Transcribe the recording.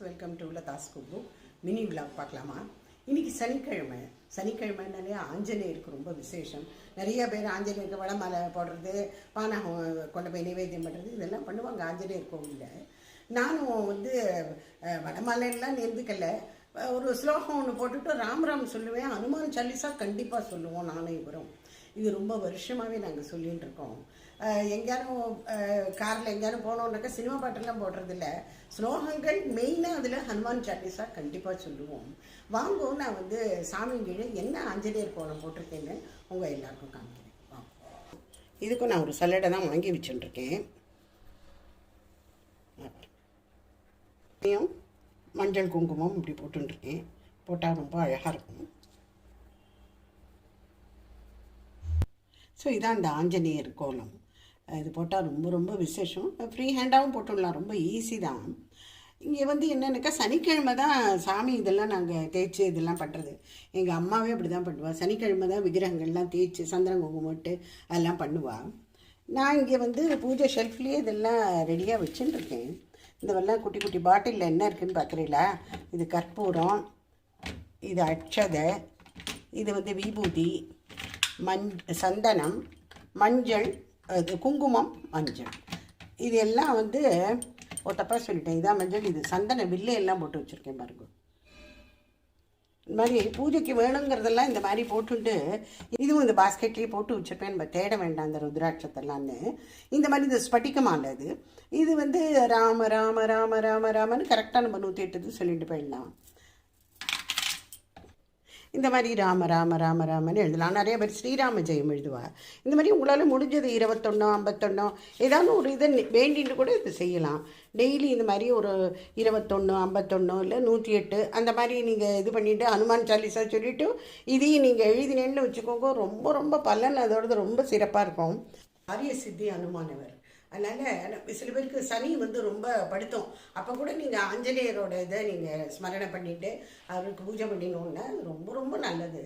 Welcome to Latha's குக்கு mini vlog பார்க்கலாமா. இன்றைக்கி சனிக்கிழமைனாலே ஆஞ்சநேயருக்கு ரொம்ப விசேஷம். நிறைய பேர் ஆஞ்சநேயருக்கு வடமாலை போடுறது, பானகம் கொண்டு போய் நைவேத்தியம் பண்ணுறது இதெல்லாம் பண்ணுவாங்க ஆஞ்சநேயர் கோவிலில். நானும் வடமாலையெல்லாம் நேர்ந்துக்கல, ஒரு ஸ்லோகம் ஒன்று போட்டுட்டு ராம் சொல்லுவேன். ஹனுமான் சாலிசா கண்டிப்பாக சொல்லுவோம் நானும் இவரும். இது ரொம்ப வருஷமாகவே நாங்கள் சொல்லிகிட்டு இருக்கோம். எங்கேயாரும் காரில் எங்கேயாரும் போனோம்னாக்கா சினிமா பாட்டெல்லாம் போடுறதில்ல, ஸ்லோகங்கள் மெயினாக அதில் ஹனுமான் சாலிசா கண்டிப்பாக சொல்லுவோம். வாங்கோ, நான் சாமி கீழே என்ன ஆஞ்சநேயர் கோலம் போட்டிருக்கேன்னு உங்கள் எல்லாருக்கும் காமிக்கிறேன். இதுக்கும் நான் ஒரு சல்லடை தான் வாங்கி வச்சுட்டுருக்கேன். மஞ்சள் குங்குமம் இப்படி போட்டுருக்கேன், போட்டால் ரொம்ப அழகாக இருக்கும். ஸோ இதான் இந்த ஆஞ்சநேயர் கோலம். இது போட்டால் ரொம்ப ரொம்ப விசேஷம். ஃப்ரீ ஹேண்டாகவும் போட்டுடலாம், ரொம்ப ஈஸி தான். இங்கே என்னென்னாக்கா சனிக்கிழமை தான் சாமி இதெல்லாம் நாங்கள் தேய்ச்சி இதெல்லாம் பண்ணுறது. எங்கள் அம்மாவே அப்படி தான் பண்ணுவாள். சனிக்கிழமை தான் விக்கிரகங்கள்லாம் தேய்ச்சி சந்திரன் குங்குமட்டு அதெல்லாம் பண்ணுவாள். நான் இங்கே பூஜை ஷெல்ஃப்லேயே இதெல்லாம் ரெடியாக வச்சுட்டுருக்கேன். இதெல்லாம் குட்டி குட்டி பாட்டிலில் என்ன இருக்குதுன்னு பார்க்குறீங்களா? இது கற்பூரம், இது அட்சதை, இது விபூதி, சந்தனம், மஞ்சள், குங்குமம், மஞ்சள். இது எல்லாம் ஒரு தப்பாக சொல்லிட்டேன். இதான் மஞ்சள், இது சந்தன வில்லை எல்லாம் போட்டு வச்சுருக்கேன் பாருங்க. இந்த மாதிரி பூஜைக்கு வேணுங்கிறதெல்லாம் இந்த மாதிரி போட்டுட்டு இதுவும் இந்த பாஸ்கெட்லேயே போட்டு வச்சுருப்பேன். நம்ம தேட வேண்டாம் அந்த ருத்ராட்சத்தெல்லாம்னு. இந்த மாதிரி இந்த ஸ்பட்டிக்கமான இது ராம ராம ராம ராம ராமன்னு கரெக்டாக நம்ம 108 சொல்லிட்டு போயிடலாம். இந்த மாதிரி ராம ராம ராம ராமன்னு எழுதலாம். நிறைய பேர் ஸ்ரீராம ஜெயம் எழுதுவா. இந்த மாதிரி உங்களால் முடிஞ்சது 21 51 ஏதாவது ஒரு இதை வேண்டின்னு கூட இது செய்யலாம். டெய்லி இந்த மாதிரி ஒரு 21 51 இல்லை 108 அந்த மாதிரி நீங்கள் இது பண்ணிவிட்டு ஹனுமான் சாலிசா சொல்லிவிட்டு இதையும் நீங்கள் எழுதினேன்னு வச்சுக்கோங்க. ரொம்ப ரொம்ப பலன் அதோடது ரொம்ப சிறப்பாக இருக்கும். ஆரிய சித்தி ஹனுமானவர். அதனால் சில பேருக்கு சனி ரொம்ப படுத்தும். அப்போ கூட நீங்கள் ஆஞ்சநேயரோட இதை நீங்கள் ஸ்மரணை பண்ணிவிட்டு அவருக்கு பூஜை பண்ணினோன்னா ரொம்ப ரொம்ப நல்லது.